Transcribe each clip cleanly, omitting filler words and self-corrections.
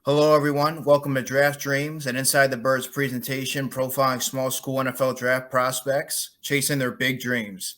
Hello, everyone. Welcome to Draft Dreams, an Inside the Birds presentation profiling small school NFL draft prospects chasing their big dreams.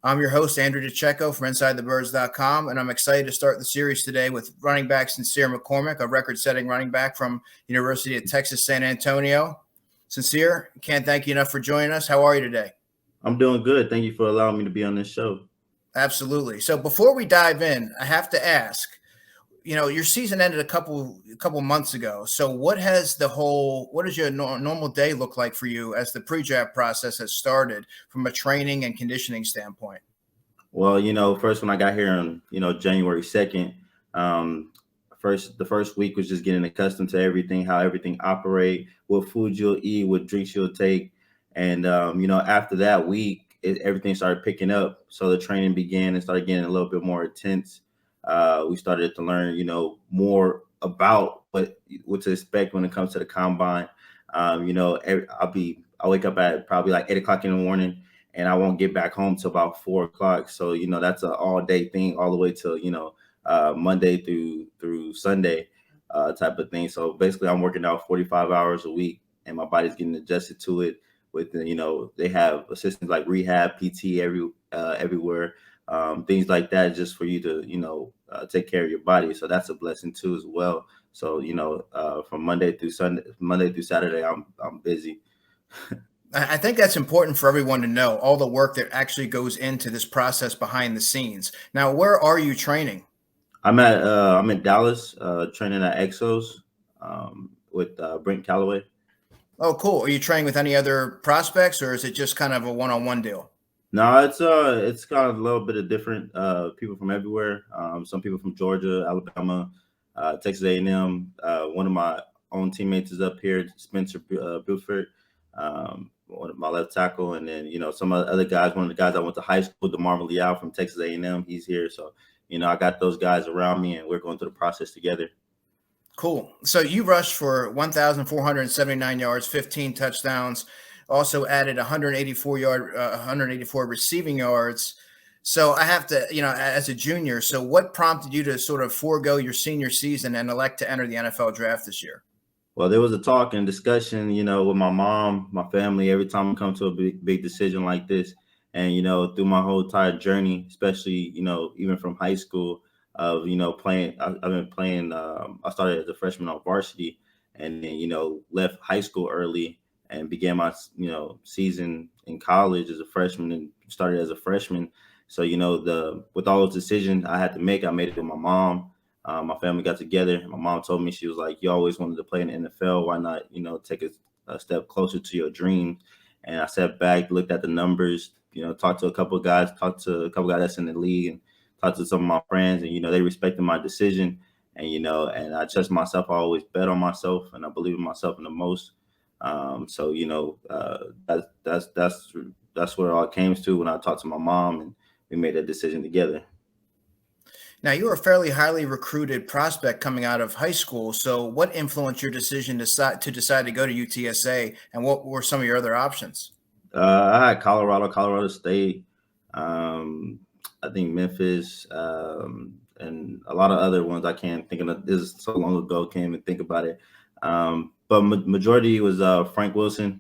I'm your host, Andrew DiCecco from InsideTheBirds.com, and I'm excited to start the series today with running back Sincere McCormick, a record-setting running back from University of Texas San Antonio. Sincere, can't thank you enough for joining us. How are you today? I'm doing good. Thank you for allowing me to be on this show. Absolutely. So before we dive in, I have to ask, your season ended a couple months ago. So what does your normal day look like for you as the pre-draft process has started from a training and conditioning standpoint? Well, first when I got here on, January 2nd, um, the first week was just getting accustomed to everything, how everything operate, what food you'll eat, what drinks you'll take. And, after that week, everything started picking up. So the training began and started getting a little bit more intense. We started to learn, more about what to expect when it comes to the combine. I wake up at probably like 8 o'clock in the morning, and I won't get back home till about 4 o'clock. So that's an all day thing, all the way till Monday through Sunday type of thing. So basically, I'm working out 45 hours a week, and my body's getting adjusted to it. With they have assistants like rehab, PT everywhere, things like that, just for you to take care of your body. So that's a blessing too as well. So from Monday through Saturday, I'm busy. I think that's important for everyone to know all the work that actually goes into this process behind the scenes. Now, where are you training? I'm in Dallas, training at Exos with Brent Calloway. Oh, cool. Are you training with any other prospects, or is it just kind of a one-on-one deal? No, it's kind of a little bit of different people from everywhere. Some people from Georgia, Alabama, Texas A&M. One of my own teammates is up here, Spencer Buford, one of my left tackle, and then some other guys. One of the guys I went to high school, DeMar Leal from Texas A&M. He's here, so I got those guys around me, and we're going through the process together. Cool. So you rushed for 1,479 yards, 15 touchdowns, also added 184 receiving yards. So I have to, as a junior, so what prompted you to sort of forego your senior season and elect to enter the NFL draft this year? Well, there was a talk and discussion, with my mom, my family, every time I come to a big decision like this. And, through my whole entire journey, especially, even from high school of, playing, I've been playing, I started as a freshman on varsity, and then, left high school early and began my, season in college as a freshman and started as a freshman. So, with all those decisions I had to make, I made it with my mom. My family got together. My mom told me, she was like, "You always wanted to play in the NFL. Why not, take a step closer to your dream?" And I sat back, looked at the numbers, talked to a couple of guys, talked to a couple of guys that's in the league, and talked to some of my friends, and they respected my decision. And and I trust myself. I always bet on myself, and I believe in myself in the most. So that's where it all came to when I talked to my mom, and we made that decision together. Now, you were a fairly highly recruited prospect coming out of high school. So what influenced your decision to decide to go to UTSA, and what were some of your other options? I had Colorado State, um, I think Memphis, and a lot of other ones I can't think of. This is so long ago, can't even think about it. But majority was Frank Wilson.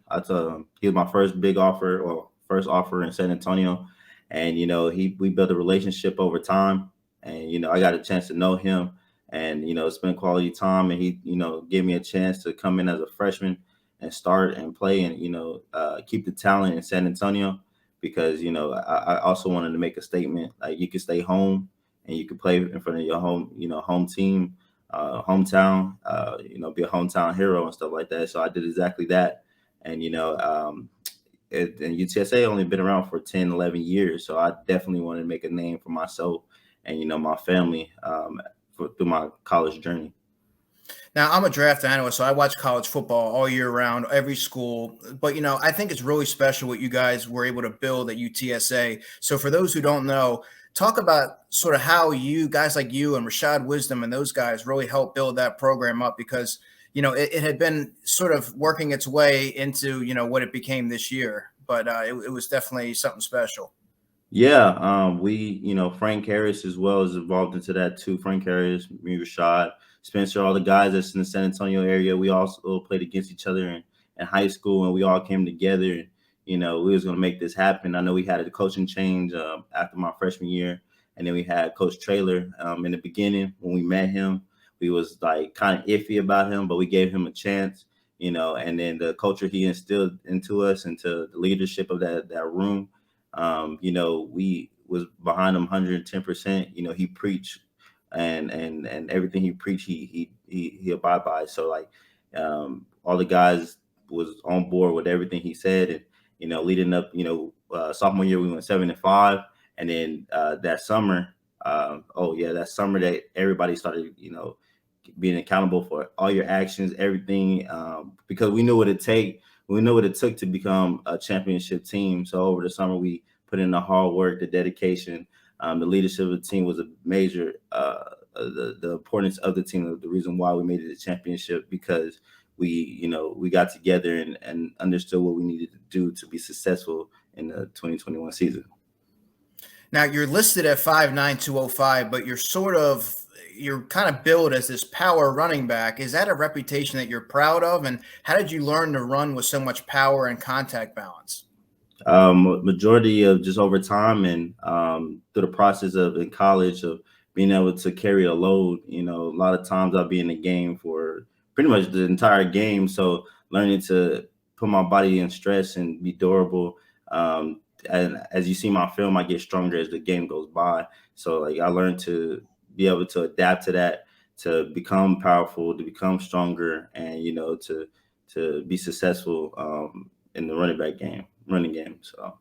He was my first big offer, or first offer in San Antonio, and we built a relationship over time, and I got a chance to know him, and spend quality time, and he gave me a chance to come in as a freshman and start and play, and keep the talent in San Antonio, because I also wanted to make a statement, like, you can stay home and you can play in front of your home team, hometown, be a hometown hero and stuff like that. So I did exactly that. And and UTSA only been around for 10, 11 years, so I definitely wanted to make a name for myself and my family, through my college journey. Now, I'm a draft analyst, so I watch college football all year round, every school. But, I think it's really special what you guys were able to build at UTSA. So for those who don't know, talk about sort of how you guys like you and Rashad Wisdom and those guys really helped build that program up, because, it had been sort of working its way into, what it became this year. But it was definitely something special. Yeah, Frank Harris as well is involved into that too. Frank Harris, me, Rashad. Spencer, all the guys that's in the San Antonio area. We also played against each other in high school, and we all came together. And we was gonna make this happen. I know we had a coaching change after my freshman year, and then we had Coach Traylor in the beginning. When we met him, we was like kind of iffy about him, but we gave him a chance. And then the culture he instilled into us, into the leadership of that room. We was behind him 110%. He preached and everything he preached, he abide by. So like all the guys was on board with everything he said, and leading up, sophomore year we went 7-5, and then that summer, that summer that everybody started, being accountable for all your actions, everything, because we knew what it take. We knew what it took to become a championship team. So over the summer, we put in the hard work, the dedication, the leadership of the team was a major, the importance of the team, the reason why we made it a championship, because we got together and understood what we needed to do to be successful in the 2021 season. Now you're listed at 5'9", 205, but you're kind of billed as this power running back. Is that a reputation that you're proud of? And how did you learn to run with so much power and contact balance? Majority of just over time and through the process of in college of being able to carry a load. A lot of times I'll be in the game for pretty much the entire game. So learning to put my body in stress and be durable. And as you see my film, I get stronger as the game goes by. So like I learned to be able to adapt to that, to become powerful, to become stronger, and to be successful in the running game. So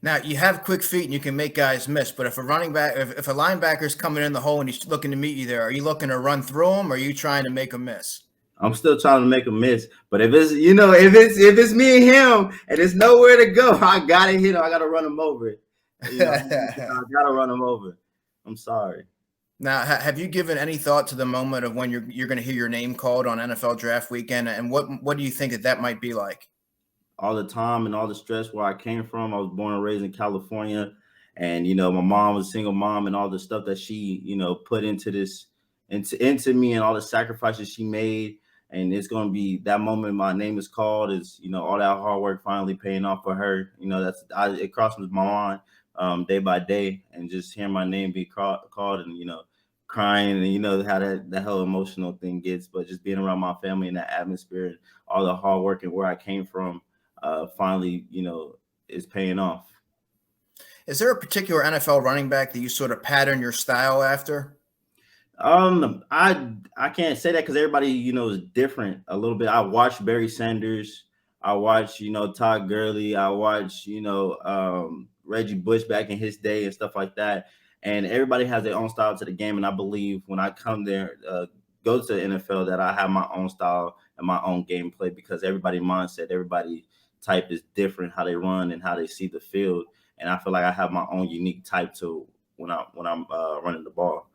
now you have quick feet and you can make guys miss, but if a linebacker's coming in the hole and he's looking to meet you there, are you looking to run through him, or are you trying to make a miss? I'm still trying to make a miss, but if it's me and him and there's nowhere to go, I gotta hit him. I gotta run him over. I gotta run him over. I'm sorry. Now, have you given any thought to the moment of when you're going to hear your name called on NFL Draft Weekend, and what do you think that might be like? All the time and all the stress where I came from. I was born and raised in California, and my mom was a single mom, and all the stuff that she put into this into me, and all the sacrifices she made. And it's going to be that moment my name is called, is all that hard work finally paying off for her. It crosses my mind day by day, and just hearing my name be called and crying, and how that whole emotional thing gets. But just being around my family and that atmosphere and all the hard work and where I came from finally is paying off. Is there a particular NFL running back that you sort of pattern your style after? I can't say that because everybody is different a little bit. I watch Barry Sanders, I watch Todd Gurley, I watch Reggie Bush back in his day and stuff like that. And everybody has their own style to the game, and I believe when I come there, go to the NFL, that I have my own style and my own gameplay, because everybody mindset, everybody type is different, how they run and how they see the field. And I feel like I have my own unique type to when I'm running the ball.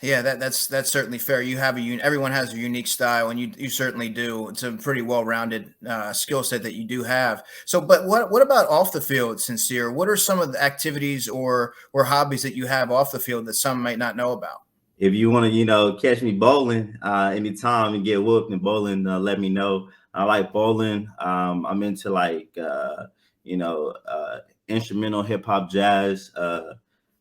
Yeah, that's certainly fair. Everyone has a unique style, and you certainly do. It's a pretty well-rounded skill set that you do have. So, but what about off the field, Sincere? What are some of the activities or hobbies that you have off the field that some might not know about? If you want to, catch me bowling anytime and get whooped in bowling, let me know. I like bowling. I'm into instrumental hip hop, jazz.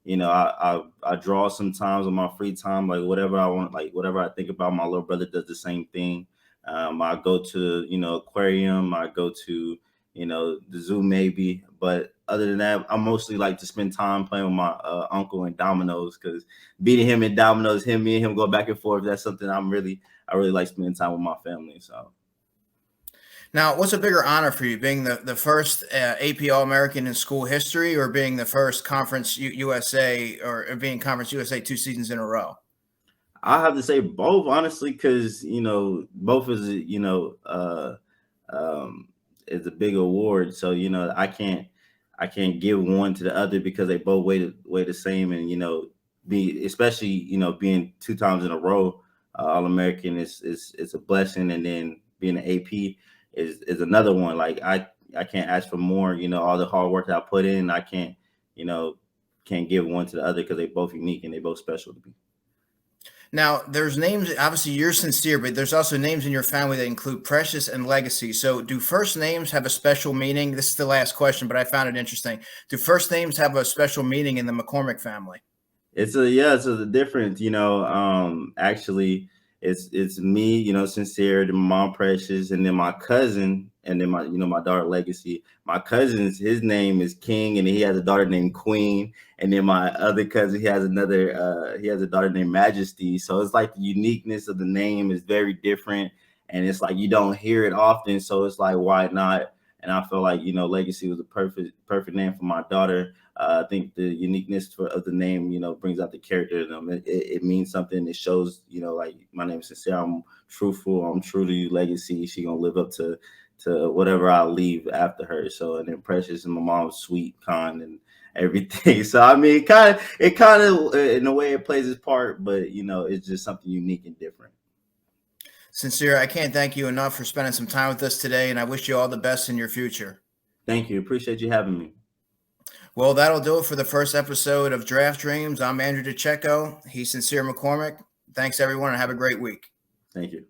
I draw sometimes on my free time, like whatever I want, like whatever I think about. My little brother does the same thing. I go to aquarium. I go to the zoo really, but other than that, I mostly like to spend time playing with my uncle in dominoes, because beating him in dominoes, me and him go back and forth. That's something I really like spending time with my family. So. Now, what's a bigger honor for you, being the first AP All-American in school history, or being the first Conference USA or being Conference USA 2 seasons in a row? I have to say both, honestly, because both is is a big award. So I can't give one to the other, because they both weigh the same, and especially being 2 times in a row All-American is a blessing, and then being an AP is another one. Like I can't ask for more. All the hard work that I put in, I can't give one to the other, because they both unique and they both special to me. Now, there's names, obviously you're Sincere, but there's also names in your family that include Precious and Legacy. So, do first names have a special meaning? This is the last question, but I found it interesting. Do first names have a special meaning in the McCormick family? It's a difference, actually it's me, Sincere, then my mom Precious, and then my cousin, and then my daughter Legacy. My cousin's his name is King, and he has a daughter named Queen, and then my other cousin, he has a daughter named Majesty. So it's like the uniqueness of the name is very different, and it's like you don't hear it often, so it's like, why not? And I feel like, Legacy was a perfect name for my daughter. I think the uniqueness of the name, brings out the character of them. It means something. It shows, like, my name is Sincere. I'm truthful. I'm true to you. Legacy. She gonna live up to whatever I leave after her. So, and then Precious, and my mom's sweet, kind, and everything. So I mean, it kind of in a way it plays its part, but it's just something unique and different. Sincere, I can't thank you enough for spending some time with us today, and I wish you all the best in your future. Thank you. Appreciate you having me. Well, that'll do it for the first episode of Draft Dreams. I'm Andrew DiCecco. He's Sincere McCormick. Thanks, everyone, and have a great week. Thank you.